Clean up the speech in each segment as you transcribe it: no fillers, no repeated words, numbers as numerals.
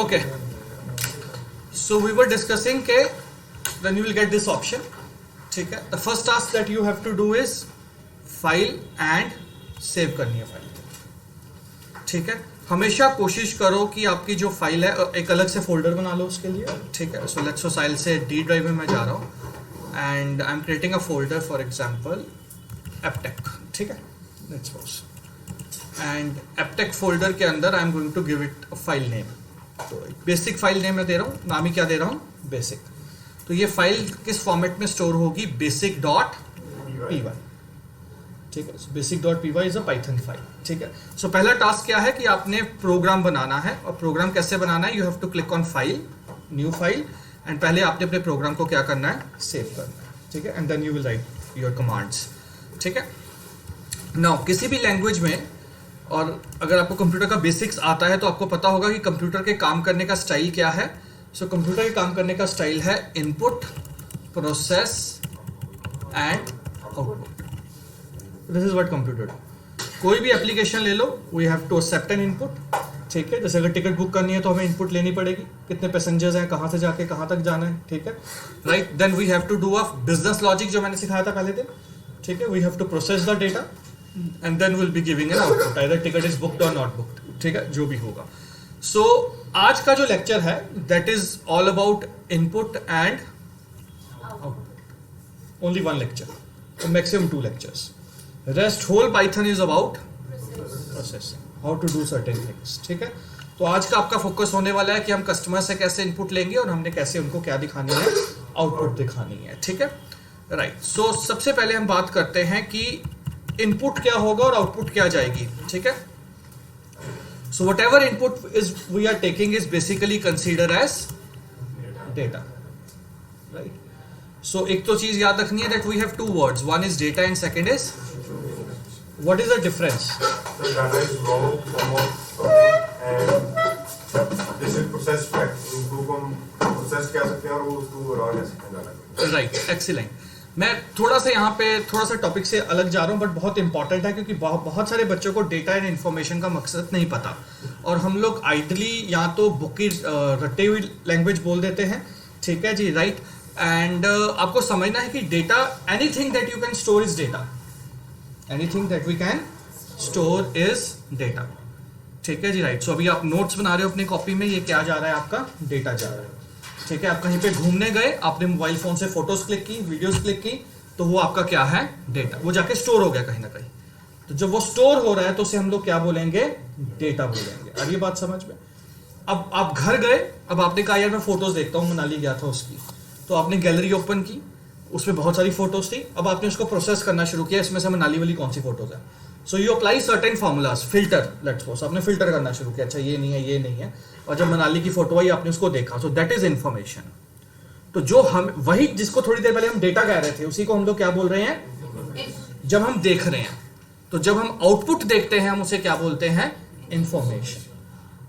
Okay. So we were discussing के then you will get this option. ठीक है. The first task that you have to do is file and save करनी है file. ठीक है. हमेशा कोशिश करो कि आपकी जो फाइल है एक अलग से फोल्डर बना लो उसके लिए. ठीक है. So let's say से D ड्राइव में मैं जा रहा हूँ and I'm creating a folder, for example apptech. ठीक है. Let's suppose. And apptech folder के अंदर I'm going to give it a file name. तो बेसिक फाइल नेम मैं दे रहा हूँ. नाम ही क्या दे रहा हूँ? बेसिक. तो ये फाइल किस फॉर्मेट में स्टोर होगी? basic.py. ठीक है. basic.py is a Python file. ठीक है. सो पहला टास्क क्या है कि आपने प्रोग्राम बनाना है. और प्रोग्राम कैसे बनाना है? You have to click on file, new file, and पहले आपने अपने प्रोग्राम को क्या करना है? सेव करना है. ठीक है. And then you will write your commands. ठीक है. नाउ किसी भी लैंग्वेज में, और अगर आपको कंप्यूटर का बेसिक्स आता है तो आपको पता होगा कि कंप्यूटर के काम करने का स्टाइल क्या है. सो कंप्यूटर के काम करने का स्टाइल है input, process and output. This is what computer do. कोई भी एप्लीकेशन ले लो, we have to accept an input. ठीक है. जैसे अगर टिकट बुक करनी है तो हमें इनपुट लेनी पड़ेगी. कितने पैसेंजर्स हैं, कहाँ से जाके कहाँ तक जाना है. ठीक है. Right. Then we have to do a business logic जो मैंने सिखाया था पहले दिन. ठीक है. We have to process the data and then we'll be giving an output, either ticket is booked or not booked. ठीक है. जो भी होगा. So आज का जो लेक्चर है that is all about input and output. Only one lecture, maximum 2 lectures. Rest whole Python is about processing, how to do certain things. ठीक है. तो आज का आपका फोकस होने वाला है कि हम कस्टमर से कैसे इनपुट लेंगे और हमने कैसे उनको क्या दिखानी है? आउटपुट दिखानी है. ठीक है. राइट. सो सबसे पहले हम बात करते हैं कि इनपुट क्या होगा और आउटपुट क्या जाएगी. ठीक है. So whatever input is we are taking is basically consider as data. Right. So एक तो चीज याद रखनी है that we have 2 words. One is data and second is what is the difference? Data is raw form and this is processed fact. उसको हम processed कह सकते हैं और वो उसको raw कह सकते हैं. राइट. एक्सीलेंट. मैं थोड़ा सा यहाँ पे थोड़ा सा टॉपिक से अलग जा रहा हूँ, बट बहुत इंपॉर्टेंट है क्योंकि बहुत सारे बच्चों को डेटा एंड इन्फॉर्मेशन का मकसद नहीं पता और हम लोग आइडली या तो बुक की रटे हुई लैंग्वेज बोल देते हैं. ठीक है जी. राइट. एंड आपको समझना है कि data, anything that you can store is data. Anything that we can store is data. ठीक है जी. राइट. सो अभी आप नोट्स बना रहे हो अपनी कॉपी में, ये क्या जा रहा है? आपका डेटा जा रहा है. ठीक है. आप कहीं पे घूमने गए, आपने मोबाइल फोन से फोटोज क्लिक की, वीडियोस क्लिक की, तो वो आपका क्या है? डेटा. वो जाके स्टोर हो गया कहीं ना कहीं. तो जब वो स्टोर हो रहा है तो उसे हम लोग क्या बोलेंगे? डेटा बोलेंगे. अब ये बात समझ में. अब आप घर गए, अब आपने कहा यार मैं फोटोज देखता हूँ, मनाली गया था उसकी, तो आपने गैलरी ओपन की, उसमें बहुत सारी फोटोज थी. अब आपने उसको प्रोसेस करना शुरू किया, इसमें से मनाली वाली कौन सी फोटोज है. So you apply certain formulas, filter. Let's suppose आपने फिल्टर करना शुरू किया, अच्छा ये नहीं है, ये नहीं है, और जब मनाली की फोटो आई आपने उसको देखा. सो दैट इज इंफॉर्मेशन. तो जो हम वही जिसको थोड़ी देर पहले हम डेटा कह रहे थे, उसी को हम लोग क्या बोल रहे हैं? जब हम देख रहे हैं. तो जब हम आउटपुट देखते हैं हम उसे क्या बोलते हैं? इंफॉर्मेशन.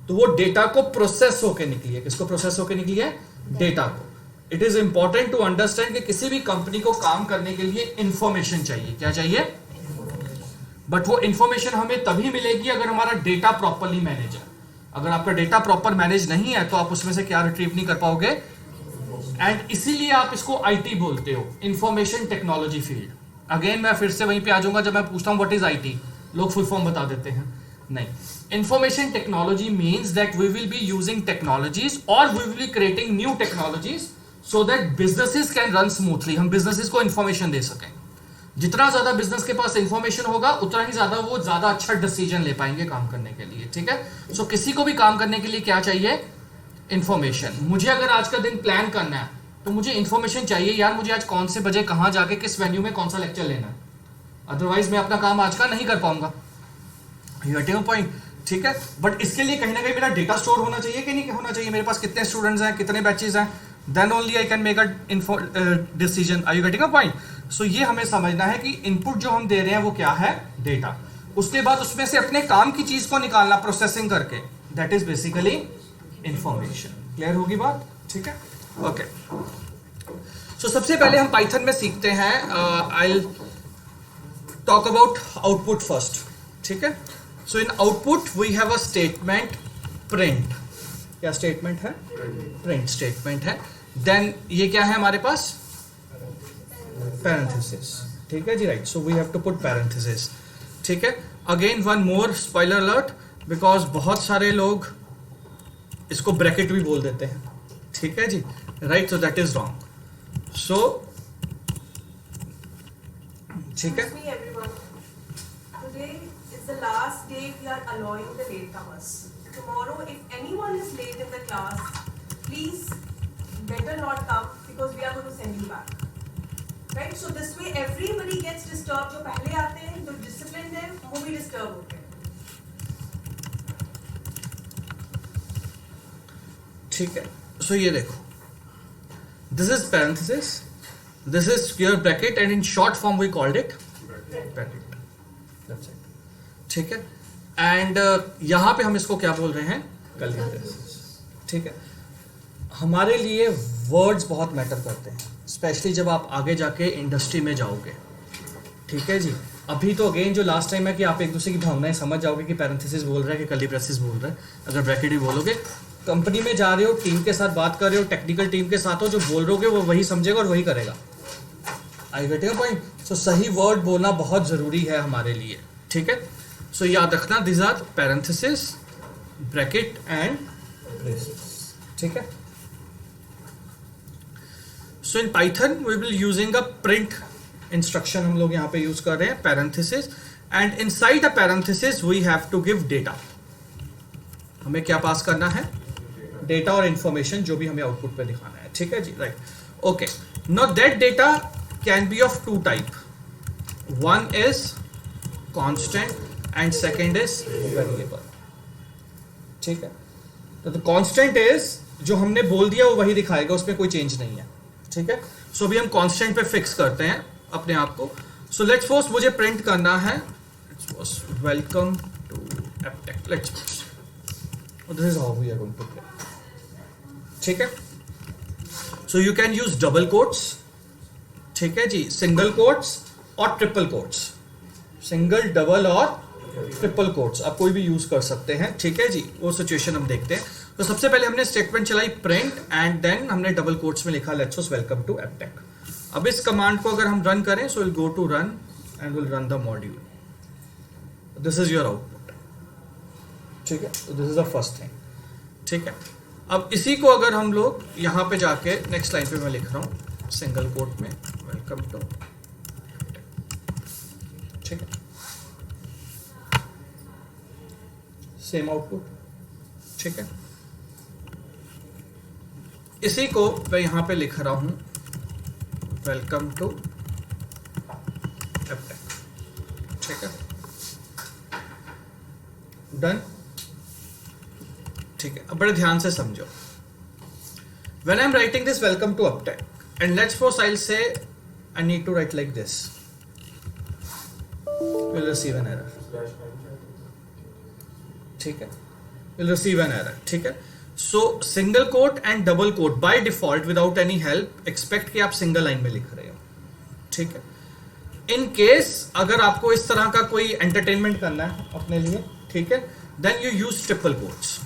तो वो डेटा को प्रोसेस होकर निकली है. किसको प्रोसेस होकर निकली है? डेटा को. It is important to understand कि किसी भी कंपनी को काम करने के लिए इंफॉर्मेशन चाहिए. क्या चाहिए? बट वो इंफॉर्मेशन हमें तभी मिलेगी अगर हमारा डेटा प्रॉपरली मैनेज है. अगर आपका डेटा प्रॉपर मैनेज नहीं है तो आप उसमें से क्या रिट्रीव नहीं कर पाओगे. एंड इसीलिए आप इसको आईटी बोलते हो, इंफॉर्मेशन टेक्नोलॉजी फील्ड. अगेन मैं फिर से वहीं पे आ जाऊंगा. जब मैं पूछता हूं व्हाट इज आईटी, लोग फुल फॉर्म बता देते हैं. नहीं. Information technology means that we will be using technologies और we will be creating new technologies so that businesses can run smoothly. हम बिजनेसेस को इंफॉर्मेशन दे सकें. जितना ज्यादा बिजनेस के पास इंफॉर्मेशन होगा उतना ही ज्यादा वो ज्यादा अच्छा डिसीजन ले पाएंगे काम करने के लिए. ठीक है. सो किसी को भी काम करने के लिए क्या चाहिए? इंफॉर्मेशन. मुझे अगर आज का दिन प्लान करना है तो मुझे इंफॉर्मेशन चाहिए यार, मुझे आज कौन से बजे कहां जाके किस वेन्यू में कौन सा लेक्चर लेना है. अदरवाइज मैं अपना काम आज का नहीं कर पाऊंगा. You getting a point. ठीक है. बट इसके लिए कहीं ना कहीं मेरा डेटा स्टोर होना चाहिए कि नहीं होना चाहिए? मेरे पास कितने स्टूडेंट्स हैं, कितने बैचेस हैं, then only I can make a decision. Are you getting a point? So ये हमें समझना है कि इनपुट जो हम दे रहे हैं वो क्या है? डेटा. उसके बाद उसमें से अपने काम की चीज को निकालना प्रोसेसिंग करके, that is basically information. Clear होगी बात? ठीक है. ओके. सो सबसे पहले हम पाइथन में सीखते हैं. I will talk about output first. ठीक है. So in output we have a statement print. क्या स्टेटमेंट है? प्रिंट स्टेटमेंट है। देन ये क्या है हमारे पास? पैरेंथेसिस। ठीक है जी, right. So we have to put parentheses. ठीक है। Again one more spoiler alert, because बहुत सारे लोग इसको ब्रैकेट भी बोल देते हैं। ठीक है जी, right. So that is wrong. So ठीक है। Excuse me everyone. Today is the last day we are allowing the latecomers. Tomorrow, if anyone is late in the class, please better not come because we are going to send you back. Right? So this way everybody gets disturbed. जो पहले आते हैं, जो disciplined हैं, वो भी disturb होते हैं. ठीक है। सो ये देखो, this is parenthesis, this is square bracket and in short form we called it bracket. That's it. ठीक है। एंड यहाँ पे हम इसको क्या बोल रहे हैं? Curly braces. ठीक है। हमारे लिए वर्ड्स बहुत मैटर करते हैं, स्पेशली जब आप आगे जाके इंडस्ट्री में जाओगे। ठीक है जी। अभी तो अगेन जो लास्ट टाइम है कि आप एक दूसरे की भावनाएं समझ जाओगे कि पैरेंथेसिस बोल रहा है कि कर्ली ब्रेसेस बोल रहा है। अगर ब्रैकेट भी बोलोगे, कंपनी में जा रहे हो, टीम के साथ बात कर रहे हो, टेक्निकल टीम के साथ हो, जो बोल रहे हो वो वही समझेगा और वही करेगा। I get your point. So सही वर्ड बोलना बहुत ज़रूरी है हमारे लिए। ठीक है। सो याद रखना, this are parentheses, bracket and braces. ठीक है। So in Python we will using a print instruction हम लोग यहाँ पे यूज कर रहे हैं, parentheses, and inside a parentheses we have to give data. हमें क्या पास करना है? डेटा और इंफॉर्मेशन, जो भी हमें आउटपुट पे दिखाना है। ठीक है जी, right. Okay, now that data can be of two type, one is constant and second is variable. ठीक है। तो द कांस्टेंट इज जो हमने बोल दिया वो वही दिखाएगा, उसमें कोई चेंज नहीं है। ठीक है। सो अभी हम कांस्टेंट पे फिक्स करते हैं अपने आप को। सो लेट्स सपोज मुझे प्रिंट करना है welcome to Aptech, let's suppose this is how we are going to print. ठीक है। So you can use double quotes, ठीक है जी, सिंगल कोट्स और ट्रिपल कोट्स। सिंगल, डबल और ट्रिपल कोट्स आप कोई भी यूज कर सकते हैं। ठीक है जी, वो सिचुएशन हम देखते हैं। तो सबसे पहले हमने स्टेटमेंट चलाई प्रिंट एंड देन हमने डबल कोट्स में लिखा लेट्स वेलकम टू एप्टेक। अब इस कमांड को अगर हम रन करें, so will go to run and will run the module. This is your output. ठीक है। तो this is the first thing. ठीक है। अब इसी को अगर हम लोग यहाँ पे जाके नेक्स्ट लाइन पे मैं लिख रहा हूँ सिंगल कोट में वेलकम टू, ठीक है, सेम आउटपुट। ठीक है। इसी को मैं यहाँ पे लिख रहा हूँ वेलकम टू एप्टेक। ठीक है, डन। ठीक है। अब बड़े ध्यान से समझो, when I'm writing this welcome to Aptech and let's suppose I'll say I need to write like this, we'll receive an error। ठीक है, we'll receive an error। ठीक है। So single quote and double quote by default without any help expect कि आप single line में लिख रहे हो। ठीक है। इन केस अगर आपको इस तरह का कोई एंटरटेनमेंट करना है अपने लिए, ठीक है, then you use triple quotes।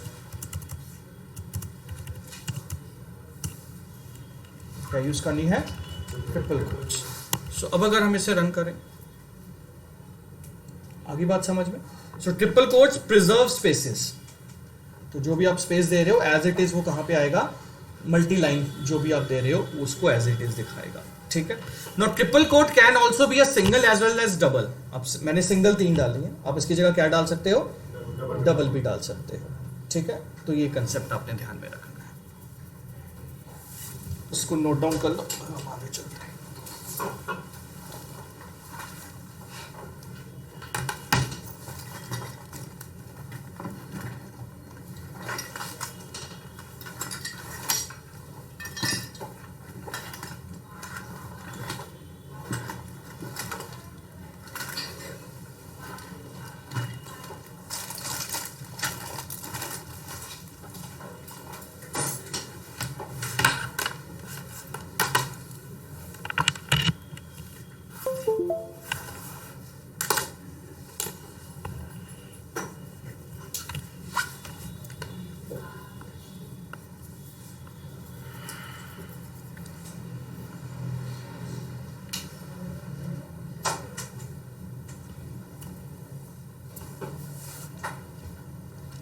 क्या यूज करनी है? Triple quotes. सो अब अगर हम इसे रन करें, आगे बात समझ में। सो ट्रिपल कोट्स प्रिजर्व स्पेसेस, तो जो भी आप स्पेस दे रहे हो एज इट इज वो कहां पे आएगा? मल्टी लाइन जो भी आप दे रहे हो उसको एज इट इज दिखाएगा। ठीक है। Now triple quote can also be a single as well as double. अब मैंने सिंगल 3 डाली है, आप इसकी जगह क्या डाल सकते हो? डबल भी डाल सकते हो। ठीक है। तो ये कंसेप्ट आपने ध्यान में रखना है, उसको नोट डाउन कर लो, हम आगे चलते हैं।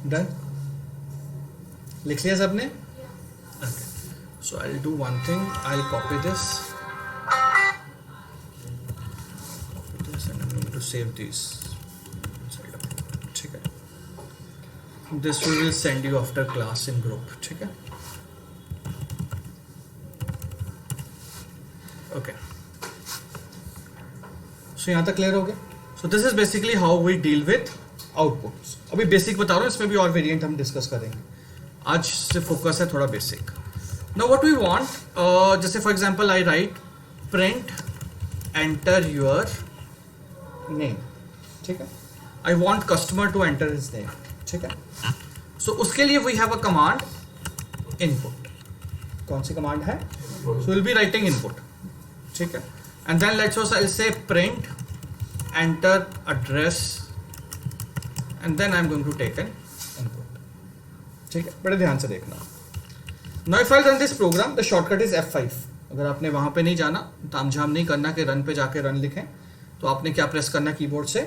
डन, लिख लिया सबने? Okay, so I will do one thing, I will copy this and I am going to save this, ठीक है? This we will send you after class in group, ठीक है? ओके, सो यहाँ तक क्लियर हो गया? So this is basically how we deal with outputs. अभी basic बता रहा हूँ, इसमें भी और वेरिएंट हम डिस्कस करेंगे। आज से फोकस है थोड़ा basic. Now what we want, जैसे for example I write print enter your name, ठीक है? I want customer to enter his name, ठीक है? सो उसके लिए we have a command input. कौन सी कमांड है? So will be writing input, ठीक है? And then let's suppose I say print enter address and then I am going to take an input, ठीक है? बड़े ध्यान से देखना। Now if I run this program, the shortcut is F5। अगर आपने वहां पे नहीं जाना, तामझाम नहीं करना कि रन पे जाके रन लिखें, तो आपने क्या प्रेस करना कीबोर्ड से?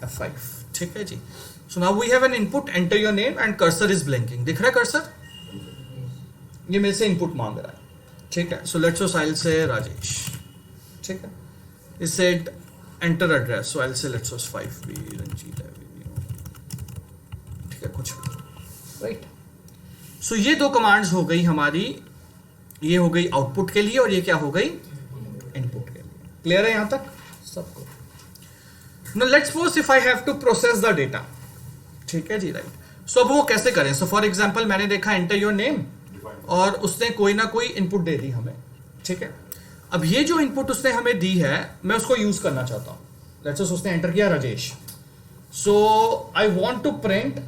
F5, ठीक है जी? So now we have an input, enter your name and cursor is blinking. दिख रहा है कर्सर? ये मेरे से इनपुट मांग रहा है, ठीक है? सो लेट्स आई विल से राजेश, ठीक है? It said enter address, so I will say let's 5B Ranjit avenue, ठीक है? कुछ भी, राइट? सो ये दो कमांड्स हो गई हमारी, ये हो गई आउटपुट के लिए और ये क्या हो गई? इनपुट के लिए। क्लियर है यहां तक सबको? Now let's suppose if I have to process the data, ठीक है जी, राइट? सो अब वो कैसे करें? सो फॉर एग्जांपल मैंने देखा एंटर योर नेम और उसने कोई ना कोई इनपुट दे दी हमें, ठीक है? अब ये जो इनपुट उसने हमें दी है, मैं उसको यूज करना चाहता हूं। लेट्स सपोज उसने एंटर किया Rajesh, so I want to print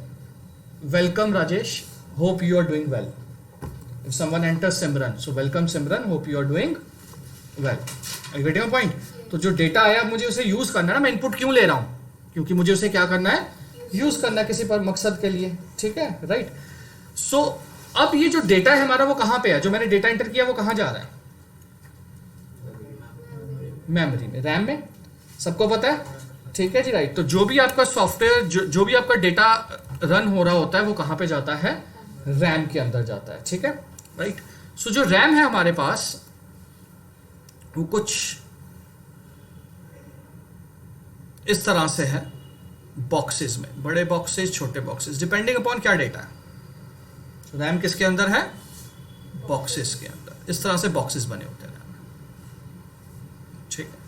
welcome Rajesh, hope you are doing well. If someone enters Simran, so welcome Simran, hope you are doing well. Are you getting my point? तो जो data आया मुझे उसे use करना है ना, मैं इनपुट क्यों ले रहा हूं? क्योंकि मुझे उसे क्या करना है? यूज करना है किसी पर मकसद के लिए, ठीक है? राइट? सो अब ये जो डेटा है हमारा वो कहां पे है? जो मैंने डेटा एंटर किया वो कहां जा रहा है? मेमोरी में, रैम में। सबको पता है, ठीक है जी, राइट? तो जो भी आपका सॉफ्टवेयर, जो भी आपका डेटा रन हो रहा होता है वो कहां पे जाता है? रैम के अंदर जाता है, ठीक है? राइट? सो जो रैम है हमारे पास वो कुछ इस तरह से है, बॉक्सेस में, बड़े बॉक्सेस, छोटे बॉक्सेस, डिपेंडिंग अपॉन क्या डेटा है। रैम किसके अंदर है? बॉक्सेस के अंदर। इस तरह से बॉक्सेस बने होते हैं रैम, ठीक है?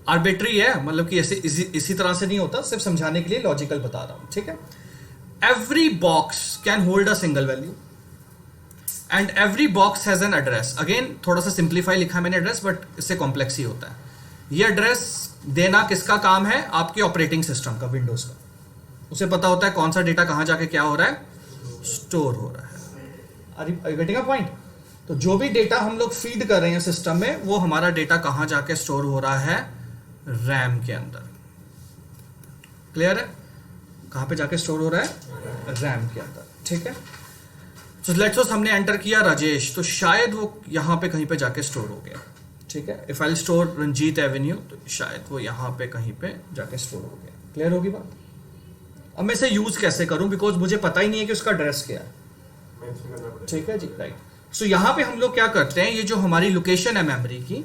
आर्बिट्री है, मतलब कि ऐसे इसी तरह से नहीं होता, सिर्फ समझाने के लिए लॉजिकल बता रहा हूं, ठीक है? Every box can hold a single value and every box has an address. Again थोड़ा सा सिंप्लीफाई लिखा मैंने एड्रेस, बट इससे कॉम्प्लेक्स ही होता है। ये एड्रेस देना किसका काम है? आपके ऑपरेटिंग सिस्टम का, विंडोज का। उसे पता होता है कौन सा डेटा कहां जाके क्या हो रहा है? स्टोर हो रहा है। Are you getting a point? तो जो भी डेटा हम लोग फीड कर रहे हैं सिस्टम में, वो हमारा डेटा कहां जाके स्टोर हो रहा है? रैम के अंदर। क्लियर है? कहां पे जाके स्टोर हो रहा है? रैम के अंदर, ठीक है? सो लेट्स सपोज हमने एंटर किया राजेश, तो शायद वो यहां पे कहीं पे जाके स्टोर हो गया, ठीक है? If I store Ranjit avenue, तो शायद वो यहां पे कहीं पे जाके स्टोर हो गया। क्लियर होगी बात? अब मैं इसे यूज कैसे करूं? बिकॉज मुझे पता ही नहीं है कि उसका एड्रेस क्या है, ठीक है जी, राइट? सो यहां पे हम लोग क्या करते हैं, ये जो हमारी लोकेशन है मेमोरी की,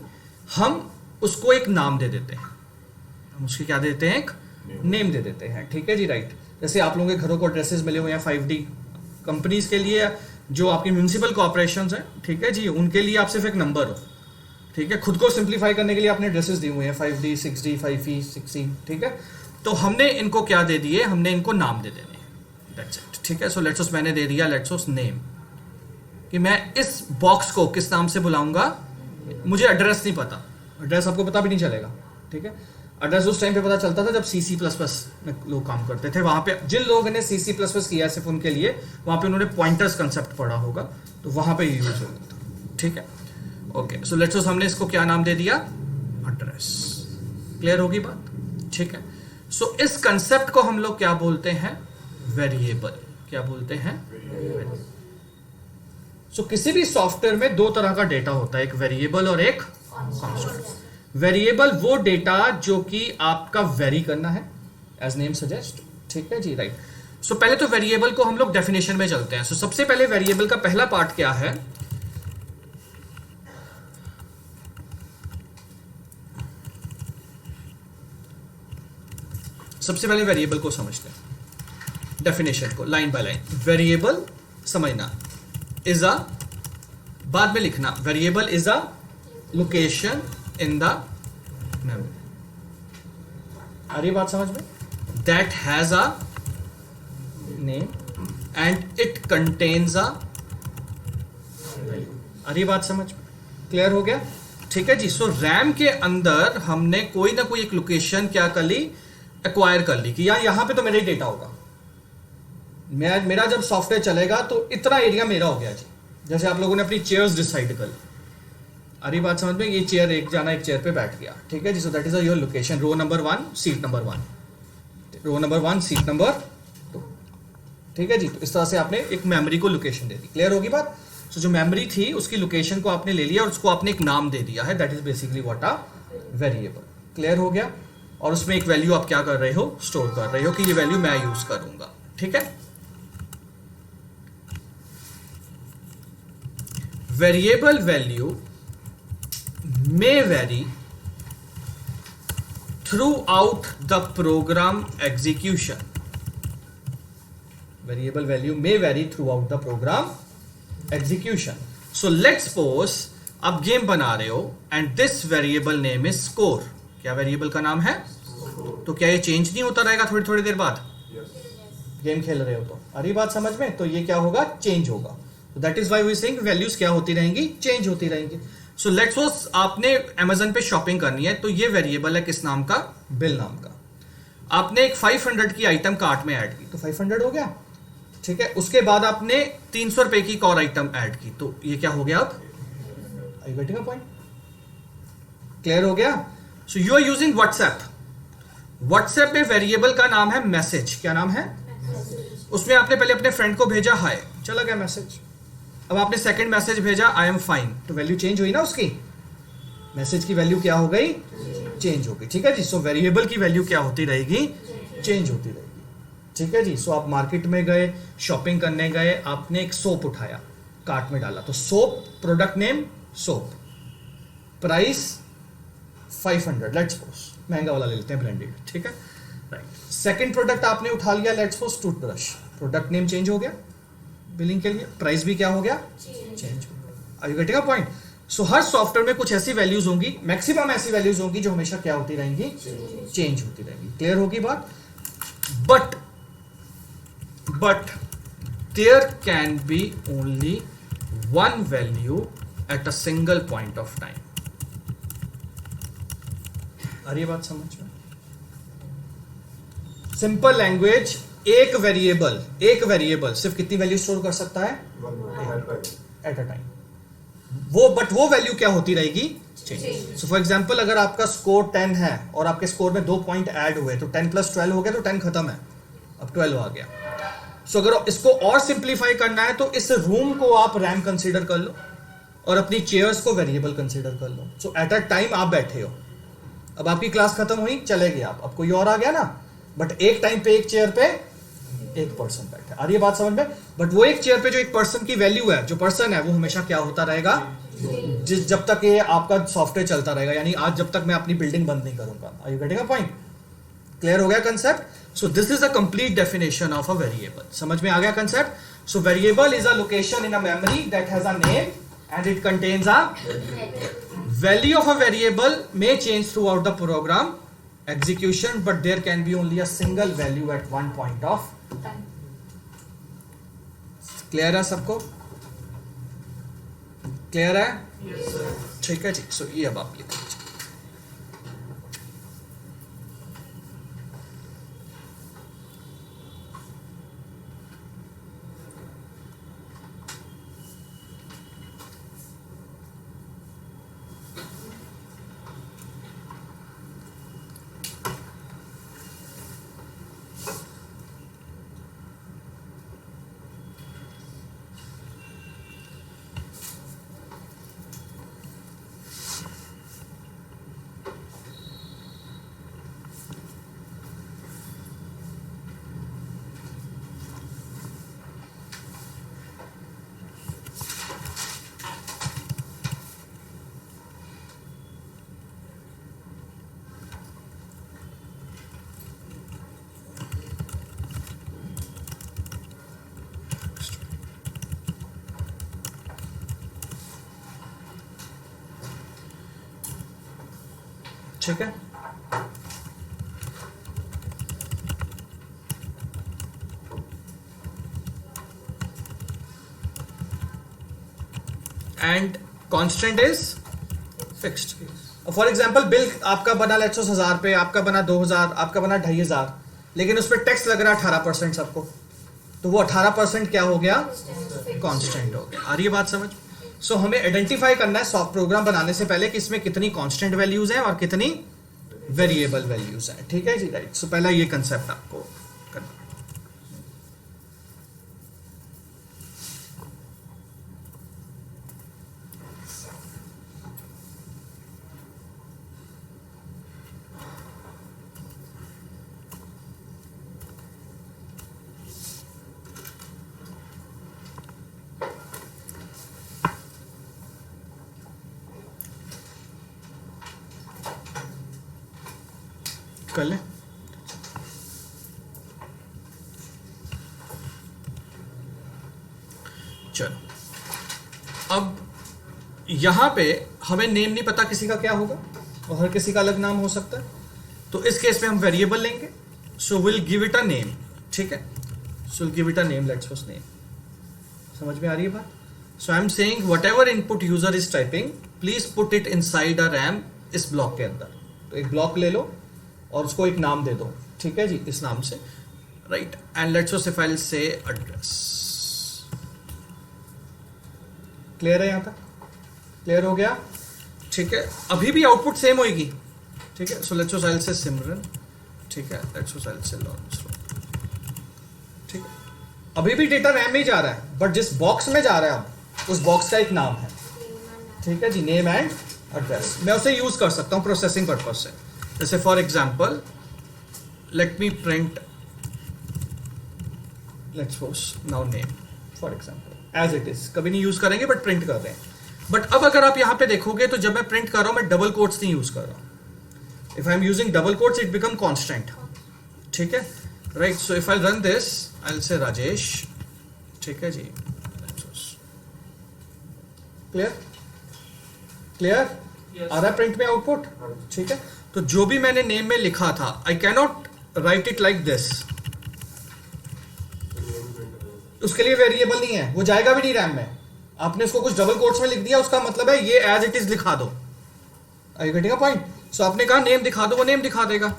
हम उसको एक नाम दे देते हैं। हम उसकी क्या देते हैं? एक नेम दे देते हैं, ठीक है जी, राइट? जैसे आप लोगों के घरों को एड्रेसेस मिले हुए हैं 5D कंपनीज के लिए, जो आपकी म्यूनिसिपल कॉर्पोरेशंस हैं, ठीक है जी, उनके लिए आप सिर्फ एक नंबर हो, ठीक है? खुद को सिंप्लीफाई करने के लिए आपने एड्रेसेस दिए हुए हैं 5D, 6D, 5E, 6E, ठीक है? तो हमने इनको क्या दे दिए? हमने इनको नाम दे देने हैं, दैट्स इट, ठीक है? सो लेट्स सपोज मैंने दे दिया लेट्स सपोज नेम, कि मैं इस बॉक्स को किस नाम से बुलाऊंगा? मुझे एड्रेस नहीं पता, एड्रेस आपको पता भी नहीं चलेगा, ठीक है? एड्रेस उस टाइम पे पता चलता था जब C++ में लोग काम करते थे। वहां पे जिन लोगों ने C++ किया सिर्फ उनके लिए, वहां पे उन्होंने पॉइंटर्स कंसेप्ट पढ़ा होगा, तो वहां पे यूज होता था, ठीक है? ओके, सो लेट्स सपोज हमने इसको क्या नाम दे दिया? एड्रेस। क्लियर होगी बात? ठीक है? सो इस कंसेप्ट को हम लोग क्या बोलते हैं? वेरिएबल। क्या बोलते हैं? सो किसी भी सॉफ्टवेयर में दो तरह का डेटा होता है, एक वेरिएबल और एक कांस्टेंट। वेरिएबल वो डेटा जो कि आपका वेरी करना है, एज नेम सजेस्ट, ठीक है जी, राइट। सो पहले तो वेरिएबल को हम लोग डेफिनेशन में चलते हैं। सो सबसे पहले वेरिएबल का पहला पार्ट क्या है? सबसे पहले वेरिएबल को समझते हैं, डेफिनेशन को लाइन बाय लाइन। वेरिएबल समझना इज अ, बाद में लिखना, variable is a location in the memory. आ रही बात समझ में? That has a name and it contains a value. आ रही बात समझ में? क्लियर हो गया? ठीक है जी। सो रैम के अंदर हमने कोई ना कोई एक लोकेशन क्या कर ली, एक्वायर कर ली कि यार यहां पे तो मेरा ही डेटा होगा, मेरा जब सॉफ्टवेयर चलेगा तो इतना एरिया मेरा हो गया जी। जैसे आप लोगों ने अपनी चेयर्स डिसाइड कर ली, आ रही बात समझ में? ये चेयर एक जाना एक चेयर पे बैठ गया, ठीक है जी। So that is your location, row number 1 seat number 1, row number 1 seat number 2, ठीक है जी। तो इस तरह से आपने एक मेमोरी को लोकेशन दे दी। क्लियर होगी बात? सो जो मेमोरी थी उसकी लोकेशन को आपने ले लिया और उसको आपने एक नाम दे दिया है, that is basically what a variable. Clear हो गया? और उसमें एक वैल्यू आप क्या कर रहे हो, स्टोर कर रहे हो कि ये वैल्यू मैं यूज करूंगा, ठीक है। Variable value may vary throughout the program execution. Variable value may vary throughout the program execution. So let's suppose आप गेम बना रहे हो and this variable name is score. क्या वेरिएबल का नाम है? तो क्या ये चेंज नहीं होता रहेगा थोड़ी थोड़ी देर बाद? गेम खेल रहे हो तो, अरे बात समझ में? तो ये क्या होगा, चेंज होगा। तो that is why we saying values क्या होती रहेंगी, चेंज होती रहेंगी। सो लेट्स सपोज आपने Amazon पे शॉपिंग करनी है, तो ये वेरिएबल है किस नाम का, बिल नाम का। आपने एक 500 की आइटम कार्ट में ऐड की तो 500 हो गया, ठीक है। उसके बाद आपने 300 रुपए की एक और आइटम ऐड की तो ये क्या हो गया, अब I getting a point? Clear हो गया? So you are using WhatsApp. WhatsApp में वेरिएबल का नाम है मैसेज। क्या नाम है? उसमें आपने पहले अपने फ्रेंड को भेजा हाय, चला गया मैसेज। अब आपने सेकंड मैसेज भेजा आई एम फाइन, तो वैल्यू चेंज हुई ना, उसकी मैसेज की वैल्यू क्या हो गई, चेंज हो गई, ठीक है जी। सो वेरिएबल की वैल्यू क्या होती रहेगी, चेंज होती रहेगी, ठीक है जी। सो आप मार्केट में गए, शॉपिंग करने गए, आपने एक सोप उठाया, कार्ट में डाला, तो soap, product name soap, price 500, let's suppose, महंगा वाला ले लेते हैं, ब्रांडेड, ठीक है, राइट। सेकंड प्रोडक्ट आपने उठा लिया, let's suppose toothbrush, product name change हो गया बिलिंग के लिए, प्राइस भी क्या हो गया, चेंज हो गया। Are you getting a point? So हर सॉफ्टवेयर में कुछ ऐसी वैल्यूज होंगी, मैक्सिमम ऐसी वैल्यूज होंगी जो हमेशा क्या होती रहेंगी, चेंज होती रहेंगी। क्लियर होगी बात? But there can be only one value at a single point of time. आ रही है बात समझ में? सिंपल लैंग्वेज, एक वेरिएबल सिर्फ कितनी वैल्यू स्टोर कर सकता है, एट अ टाइम। वो वैल्यू क्या होती रहेगी, चेंज। सो फॉर एग्जांपल अगर आपका स्कोर 10 है और आपके स्कोर में 2 पॉइंट ऐड हुए तो 10 + 12 हो गया, तो 10 खत्म है, अब 12 आ गया। सो अगर इसको और सिंप्लीफाई करना है तो इस रूम को आप रैम कंसीडर कर लो और अपनी चेयर्स को वेरिएबल कंसीडर कर लो। सो एट अ टाइम आप बैठे हो, अब आपकी क्लास खत्म हुई, चले गए आप, अब कोई और आ गया ना, बट एक टाइम पे एक चेयर पे एक पर्सन बैठा। आ रही है बात समझ में? बट वो एक चेयर पे जो एक पर्सन की वैल्यू है, जो पर्सन है, वो हमेशा क्या होता रहेगा, जब तक ये आपका सॉफ्टवेयर चलता रहेगा, यानी आज जब तक मैं अपनी बिल्डिंग बंद नहीं करूंगा। Are you getting a point? Clear हो गया concept? So this is a complete definition of a variable. समझ में आ गया concept? So variable is a location in a memory that has a name and it contains a value of a variable may change throughout the program execution, but there can be only a single value at one point of time. Clear है सबको? Clear है? Yes sir. ठीक है जी। सो ये अब आप लिख लीजिए। ठीक है, and constant is fixed. For example bill आपका बना लेट्स सपोज 1000 पे, आपका बना 2000, आपका बना 2500, लेकिन उस पर टैक्स लग रहा है 18% सबको, तो वो 18% क्या हो गया, कांस्टेंट हो गया। आ रही है बात समझ? सो हमें आइडेंटिफाई करना है सॉफ्ट प्रोग्राम बनाने से पहले कि इसमें कितनी कांस्टेंट वैल्यूज हैं और कितनी वेरिएबल वैल्यूज हैं। ठीक है जी, राइट। सो पहला ये कंसेप्ट आपको करना। कर लें। चलो, अब यहां पे हमें नेम नहीं पता किसी का क्या होगा और हर किसी का अलग नाम हो सकता है, तो इस केस में हम वेरिएबल लेंगे। So will give it a name. ठीक है, so will give it a name, let's suppose name. समझ में आ रही है बात? So I am saying whatever input user is typing please put it inside a RAM, इस ब्लॉक के अंदर। तो एक ब्लॉक ले लो और उसको एक नाम दे दो। ठीक है जी, इस नाम से, right. And let's suppose if I will से एड्रेस। क्लियर है यहां तक? क्लियर हो गया? ठीक है, अभी भी आउटपुट सेम होगी। ठीक है, so let's suppose I will say Simran. ठीक है, let's suppose I will say launch. ठीक है, अभी भी डेटा रैम में ही जा रहा है, बट जिस बॉक्स में जा रहा है उस बॉक्स का एक नाम है। ठीक है जी, नेम एंड एड्रेस। मैं उसे यूज कर सकता हूं प्रोसेसिंग पर्पज से। जैसे for example let me print, let's suppose now name for example as it is. कभी नहीं यूज करेंगे बट प्रिंट कर रहे हैं। बट अब अगर आप यहां पे देखोगे तो जब मैं प्रिंट कर रहा हूं मैं डबल कोट्स नहीं यूज कर रहा हूं। If I am using double quotes it become constant. ठीक है, right. So if I run this I will से राजेश। ठीक है जी, क्लियर? क्लियर? आ रहा है प्रिंट में आउटपुट? ठीक है, तो जो भी मैंने नेम में लिखा था I cannot right it like this. उसके लिए वेरिएबल नहीं है, वो जाएगा भी नहीं रैम में। आपने उसको कुछ डबल कोट्स में लिख दिया, उसका मतलब है ये एज इट इज लिखा दो। Are you getting a point? So आपने कहा नेम दिखा दो, वो नेम दिखा देगा।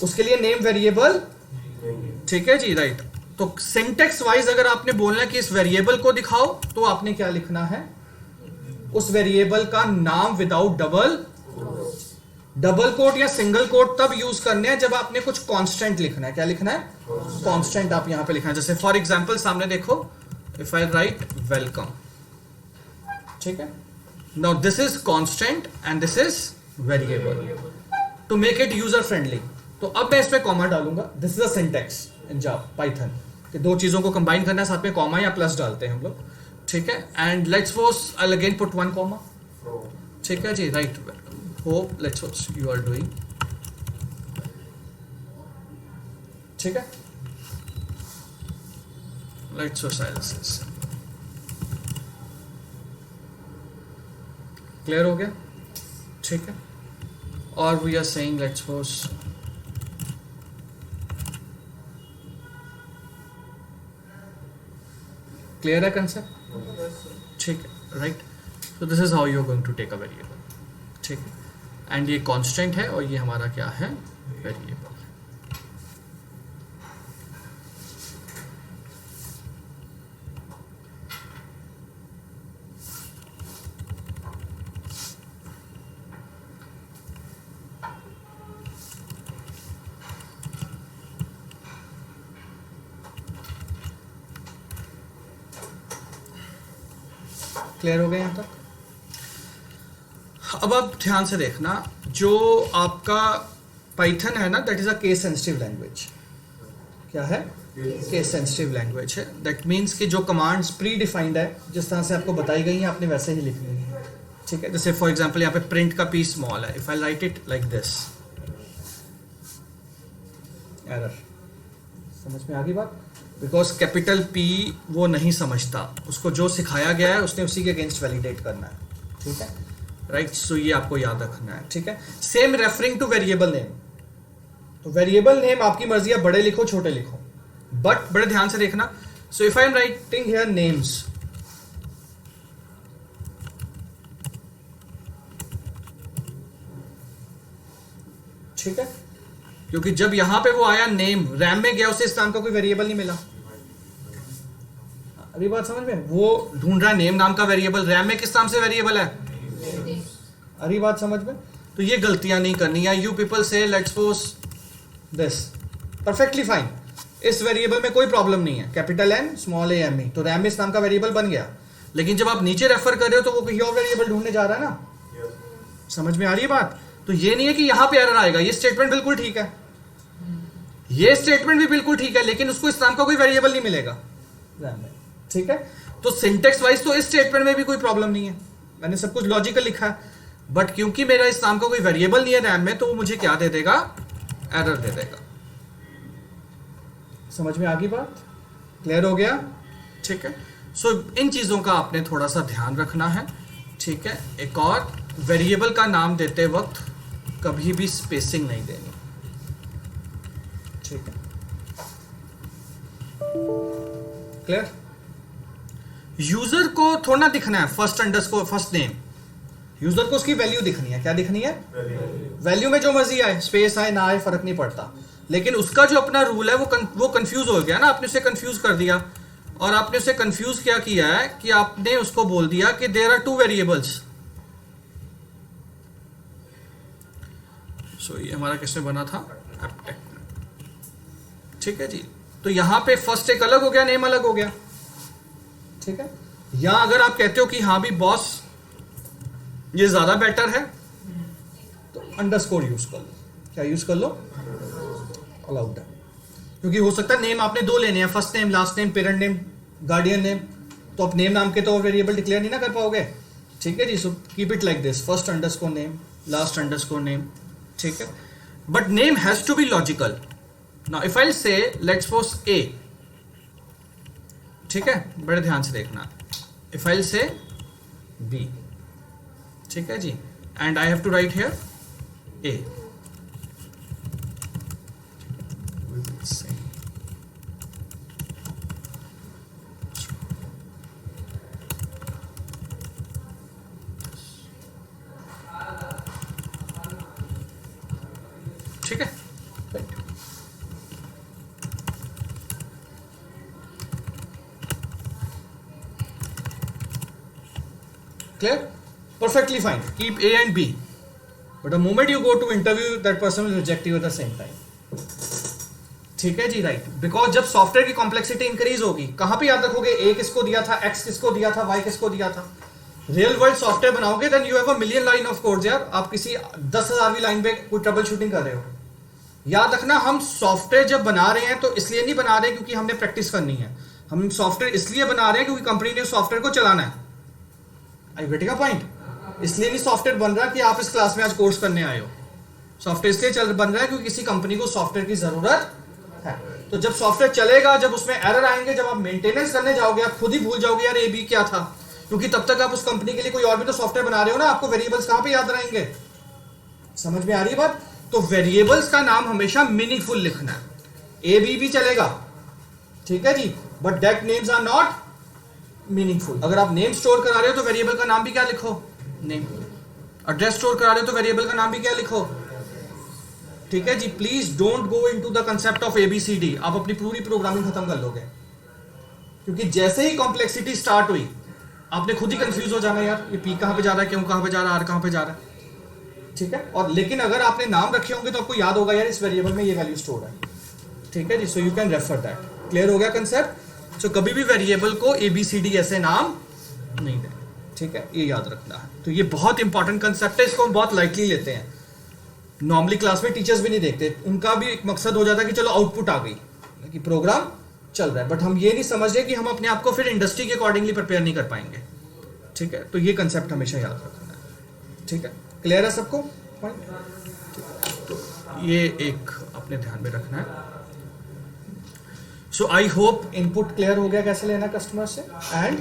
उसके लिए नेम वेरिएबल। ठीक है जी, राइट। तो सिंटेक्स वाइज अगर आपने बोलना है कि इस वेरिएबल को दिखाओ तो आपने क्या लिखना है, उस वेरिएबल का नाम विदाउट डबल कोट या सिंगल कोट तब यूज करने हैं जब आपने कुछ कांस्टेंट लिखना है। क्या लिखना है? कांस्टेंट आप यहां पे लिखना है। जैसे फॉर एग्जांपल सामने देखो, इफ आई राइट वेलकम। ठीक है, now this is constant and this is variable to make it user friendly. तो अब मैं इसमें कॉमा डालूंगा। This is a syntax in Java Python कि दो चीजों को कंबाइन करना है, साथ में कॉमा या प्लस डालते हैं हम लोग। ठीक है, and let's suppose I again put one comma. ठीक है जी, right. Hope let's suppose you are doing. ठीक है, let's suppose I will say. Clear हो गया? ठीक है, और we are saying let's suppose clear है कंसेप्ट? ठीक है, right. So this is how you are going to take a variable. ठीक है, एंड ये कांस्टेंट है और ये हमारा क्या है, वेरिएबल। क्लियर हो गया यहां तक? अब आप ध्यान से देखना, जो आपका पाइथन है ना, that is a case sensitive language. क्या है? केस सेंसिटिव लैंग्वेज है। दैट मीन्स कि जो कमांड्स प्री डिफाइंड है, जिस तरह से आपको बताई गई हैं, आपने वैसे ही लिखनी है। ठीक है, जैसे फॉर एग्जांपल यहाँ पे प्रिंट का पी स्मॉल है, if I right it like this, error. समझ में आ गई बात? बिकॉज कैपिटल P वो नहीं समझता, उसको जो सिखाया गया है उसने उसी के अगेंस्ट वैलिडेट करना है, ठीक है, राइट। सो ये आपको याद रखना है, ठीक है। Same referring two variable name, तो वेरिएबल नेम आपकी मर्जी है, बड़े लिखो छोटे लिखो, बट बड़े ध्यान से देखना। So if I am writing here names, ठीक है, क्योंकि जब यहां पे वो आया नेम, रैम में गया, उसे इस नाम का कोई वेरिएबल नहीं मिला। अरे बात समझ में, वो ढूंढ रहा है नेम नाम का वेरिएबल, रैम में किस नाम से वेरिएबल है? अरे बात समझ में, तो ये गलतियां नहीं करनी है। यू पीपल से let's suppose this, perfectly fine, इस वेरिएबल में कोई प्रॉब्लम नहीं है, capital N small a m e, तो रैम में इस नाम का वेरिएबल बन गया। लेकिन जब आप नीचे रेफर कर रहे हो तो वो कहीं और वेरिएबल ढूंढने जा रहा है ना, समझ में आ रही है बात? तो ये नहीं है कि यहां पे एरर आएगा, ये स्टेटमेंट बिल्कुल ठीक है, ये स्टेटमेंट भी बिल्कुल ठीक है, लेकिन उसको इस नाम का कोई वेरिएबल नहीं मिलेगा रैम में, ठीक है। तो सिंटेक्स वाइज तो इस स्टेटमेंट में भी कोई प्रॉब्लम नहीं है, मैंने सब कुछ लॉजिकल लिखा है, बट क्योंकि मेरा इस नाम का कोई वेरिएबल नहीं है रैम में, तो वो मुझे क्या दे देगा? एरर दे देगा। समझ में आ गई बात? क्लियर हो गया? ठीक है। सो इन चीजों का आपने थोड़ा सा ध्यान रखना है, ठीक है। एक और, वेरिएबल का नाम देते वक्त कभी भी स्पेसिंग नहीं देनी, ठीक है, क्लियर। यूजर को थोड़ा दिखना है first underscore first name, user को उसकी वैल्यू दिखनी है। क्या दिखनी है? वैल्यू में जो मर्जी आए, स्पेस आए ना आए फर्क नहीं पड़ता, लेकिन उसका जो अपना रूल है वो कंफ्यूज हो गया ना, आपने उसे कंफ्यूज कर दिया, और आपने उसे कंफ्यूज क्या किया है कि आपने उसको बोल दिया कि देयर आर टू वेरिएबल्स। सो ये हमारा किसमें बना था? एप्टेक, ठीक है जी। तो यहां पे फर्स्ट एक अलग हो गया, नेम अलग हो गया, ठीक है। या अगर आप कहते हो कि हाँ भी बॉस ये ज्यादा बेटर है, तो अंडरस्कोर यूज कर लो। क्या यूज कर लो? अलाउड है, क्योंकि हो सकता है नेम आपने दो लेने हैं, first name, last name, parent name, guardian name, तो आप नेम नाम के तो वेरिएबल डिक्लेयर नहीं ना कर पाओगे, ठीक है जी। So keep it like this, first underscore name, last underscore name, ठीक है। But name has to be logical. Now if I say let's suppose A, ठीक है, बड़े ध्यान से देखना, इफ आई से B, ठीक है जी, and I have to write here A, ठीक है, clear, perfectly fine, keep A and B, but the moment you go to interview that person will reject you at the same time, ठीक है जी, right. Because जब software की complexity increase होगी, कहां पे याद रखोगे? A किसको दिया था, X किसको दिया था, Y किसको दिया था? रियल वर्ल्ड सॉफ्टवेयर बनाओगे then you have a million line of codes यार, आप किसी 10,000वीं लाइन पे कोई ट्रबल शूटिंग कर रहे हो। याद रखना, हम सॉफ्टवेयर जब बना रहे हैं तो इसलिए नहीं बना रहे क्योंकि हमने प्रैक्टिस करनी है, हम सॉफ्टवेयर इसलिए बना रहे हैं क्योंकि कंपनी ने सॉफ्टवेयर को चलाना है। आई गेटिंग अ पॉइंट? इसलिए नहीं सॉफ्टवेयर बन रहा कि आप इस क्लास में आज कोर्स करने आए हो, सॉफ्टवेयर इसलिए बन रहा है क्योंकि किसी कंपनी को सॉफ्टवेयर की जरूरत है। तो जब सॉफ्टवेयर चलेगा, जब उसमें एरर आएंगे, जब आप मेंटेनेंस करने जाओगे, आप खुद ही भूल जाओगे यार A B क्या था, क्योंकि तब तक आप उस कंपनी के लिए कोई और भी तो सॉफ्टवेयर बना रहे हो ना, आपको वेरिएबल्स कहां पे याद रहेंगे? समझ में आ रही है बात? तो वेरिएबल्स का नाम हमेशा मीनिंगफुल लिखना है। A B भी चलेगा, ठीक है जी, but that names are not meaningful. अगर आप नेम स्टोर करा रहे हो तो वेरिएबल का नाम भी क्या लिखो? नेम। एड्रेस स्टोर करा रहे हो तो वेरिएबल का नाम भी क्या लिखो? ठीक है जी। Please don't go into the concept of ABCD, आप अपनी पूरी प्रोग्रामिंग खत्म कर लोगे, क्योंकि जैसे ही कॉम्प्लेक्सिटी स्टार्ट हुई आपने खुद ही कंफ्यूज हो जाना, यार ये P कहां पे जा रहा है, क्यों कहां पे जा रहा है, R कहां पे जा रहा है, ठीक है। और लेकिन अगर आपने नाम रखे होंगे तो आपको याद होगा यार इस वेरिएबल में ये वैल्यू स्टोर है, ठीक है जी। So you can refer that. Clear हो गया कंसेप्ट? सो कभी भी वेरिएबल को ABCD ऐसे नाम नहीं दें, ठीक है, ये याद रखना है। तो ये बहुत इंपॉर्टेंट कंसेप्ट है, इसको हम बहुत लाइटली लेते हैं। नॉर्मली क्लास में टीचर्स भी नहीं देखते, उनका भी एक मकसद हो जाता है कि चलो आउटपुट आ गई कि प्रोग्राम चल रहा है, बट हम ये नहीं समझ रहे कि हम अपने आप को फिर इंडस्ट्री के अकॉर्डिंगली प्रिपेयर नहीं कर पाएंगे, ठीक है। तो ये कंसेप्ट हमेशा याद रखना है, ठीक है। क्लियर है सबको पॉइंट? तो ये एक अपने ध्यान में रखना है। सो आई होप इनपुट क्लियर हो गया कैसे लेना कस्टमर से, एंड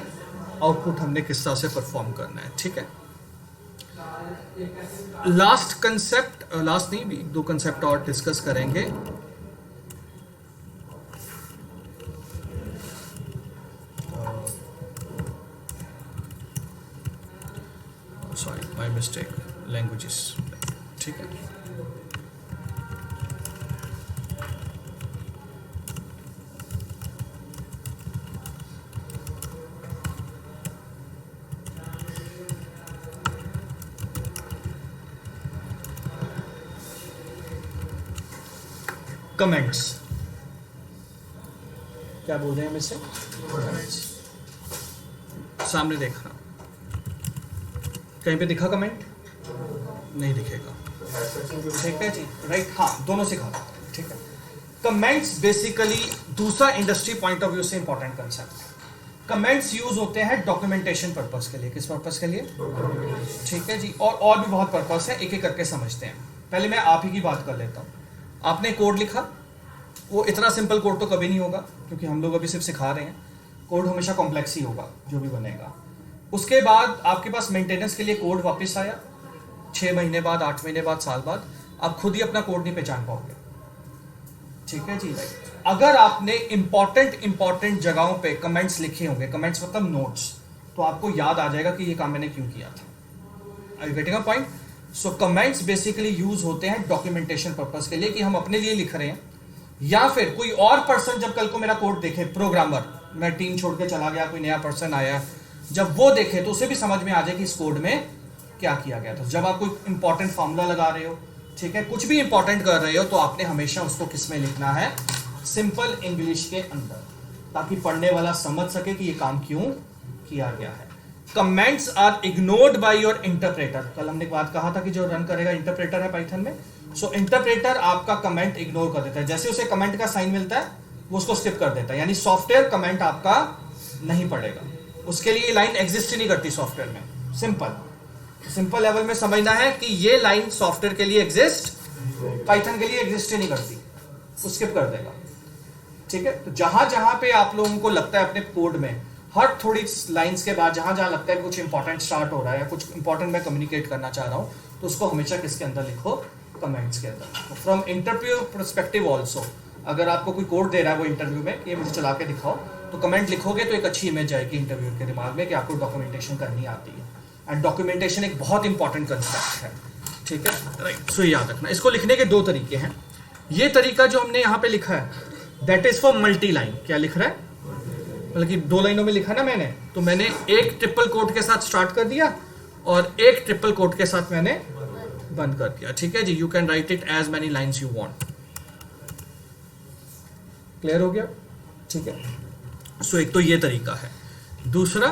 आउटपुट हमने किस तरह से परफॉर्म करना है, ठीक है। लास्ट कंसेप्ट, लास्ट नहीं भी 2 कंसेप्ट और डिस्कस करेंगे। सॉरी माय मिस्टेक, लैंग्वेजेस, ठीक है। कमेंट्स, क्या बोल रहे हैं हम इसे? सामने देखना, कहीं पे दिखा कमेंट? नहीं दिखेगा, ठीक है जी, राइट, हाँ दोनों सिखा, ठीक है। कमेंट्स बेसिकली दूसरा इंडस्ट्री पॉइंट ऑफ व्यू से इंपॉर्टेंट कंसेप्ट। कमेंट्स यूज होते हैं डॉक्यूमेंटेशन पर्पस के लिए। किस पर्पस के लिए? ठीक है जी, और भी बहुत पर्पस है, एक एक करके समझते हैं। पहले मैं आप ही की बात कर लेता हूँ। आपने कोड लिखा, वो इतना सिंपल कोड तो कभी नहीं होगा, क्योंकि हम लोग अभी सिर्फ सिखा रहे हैं। कोड हमेशा कॉम्प्लेक्स ही होगा जो भी बनेगा। उसके बाद आपके पास मेंटेनेंस के लिए कोड वापस आया, 6 महीने बाद, 8 महीने बाद, साल बाद, आप खुद ही अपना कोड नहीं पहचान पाओगे, ठीक है जी। अगर आपने इंपॉर्टेंट जगहों पे कमेंट्स लिखे होंगे, कमेंट्स मतलब नोट्स, तो आपको याद आ जाएगा कि ये काम मैंने क्यों किया था। Are you getting a point? So comments basically use होते हैं डॉक्यूमेंटेशन पर्पस के लिए, कि हम अपने लिए लिख रहे हैं, या फिर कोई और पर्सन जब कल को मेरा कोड देखे, प्रोग्रामर, मैं टीम छोड़ के चला गया, कोई नया पर्सन आया, जब वो देखे तो उसे भी समझ में आ जाए कि इस कोड में क्या किया गया था। जब आप कोई इंपॉर्टेंट फॉर्मूला लगा रहे हो, ठीक है, कुछ भी इंपॉर्टेंट कर रहे हो, तो आपने हमेशा उसको किस में लिखना है? सिंपल इंग्लिश के अंदर, ताकि पढ़ने वाला समझ सके कि ये काम क्यों किया गया है। Comments are ignored by your interpreter. कल हमने एक बात कहा था कि जो रन करेगा इंटरप्रेटर है पाइथन में। सो इंटरप्रेटर आपका कमेंट इग्नोर कर देता है। जैसे उसे कमेंट का साइन मिलता है, वो उसको स्किप कर देता है, यानी सॉफ्टवेयर कमेंट आपका नहीं पढ़ेगा। उसके लिए लाइन एग्जिस्ट ही नहीं करती सॉफ्टवेयर में। सिंपल लेवल में समझना है कि ये लाइन सॉफ्टवेयर के लिए एग्जिस्ट, पाइथन के लिए एग्जिस्ट ही नहीं करती, वो स्किप कर देगा, ठीक है। तो जहां पे आप लोगों को लगता है अपने कोड में, हर थोड़ी लाइंस के बाद जहां लगता है कुछ इंपॉर्टेंट स्टार्ट हो रहा है या कुछ इंपॉर्टेंट मैं कम्युनिकेट करना चाह रहा हूं, तो उसको हमेशा किसके अंदर लिखो? कमेंट्स के अंदर। फ्रॉम इंटरव्यू परस्पेक्टिव ऑल्सो, अगर आपको कोई कोड दे रहा है वो इंटरव्यू में कि मुझे चला के दिखाओ, तो कमेंट लिखोगे तो एक अच्छी इमेज आएगी इंटरव्यू के दिमाग में कि आपको डॉक्यूमेंटेशन करनी आती है। एंड डॉक्यूमेंटेशन एक बहुत इंपॉर्टेंट कंसेप्ट है, ठीक है, राइट। सो याद रखना, इसको लिखने के 2 तरीके हैं। ये तरीका जो हमने यहाँ पे लिखा है, that is for multi line. क्या लिख रहा है? मतलब कि 2 लाइनों में लिखा ना मैंने, तो मैंने एक ट्रिपल कोट के साथ स्टार्ट कर दिया और एक ट्रिपल कोट के साथ मैंने बंद कर दिया, ठीक है जी। You can write it as many lines you want. Clear हो गया? ठीक है। सो एक तो ये तरीका है। दूसरा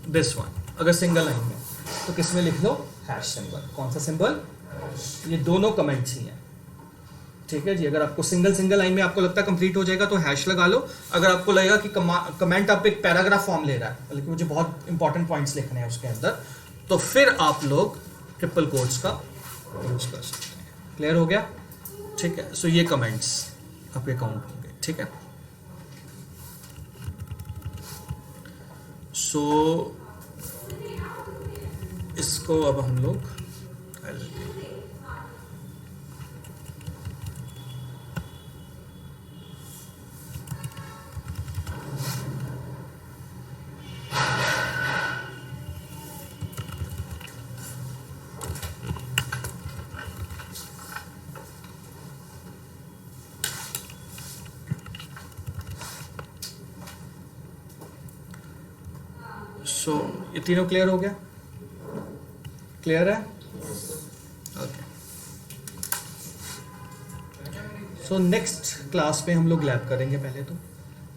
दिस वन, अगर सिंगल लाइन में, तो किस में लिख लो? Hash symbol. कौन सा सिंबल? ये दोनों कमेंट्स ही हैं, ठीक है जी। अगर आपको सिंगल लाइन में आपको लगता है कंप्लीट हो जाएगा तो हैश लगा लो। अगर आपको लगेगा कि कमेंट आप एक पैराग्राफ फॉर्म ले रहा है, बल्कि मुझे बहुत इंपॉर्टेंट पॉइंट्स लिखने हैं उसके अंदर, तो फिर आप लोग ट्रिपल कोट्स का यूज कर सकते हैं। क्लियर हो गया? ठीक है। सो ये कमेंट्स आपके काउंट होंगे, ठीक है। सो इसको अब हम लोग ये तीनों क्लियर हो गया? क्लियर है? ओके। सो नेक्स्ट क्लास में हम लोग लैब करेंगे। पहले तो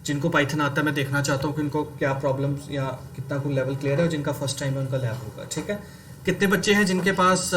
जिनको पाइथन आता है, मैं देखना चाहता हूँ कि उनको क्या प्रॉब्लम्स या कितना कुल लेवल क्लियर है, और जिनका फर्स्ट टाइम है उनका लैब होगा, ठीक है। कितने बच्चे हैं जिनके पास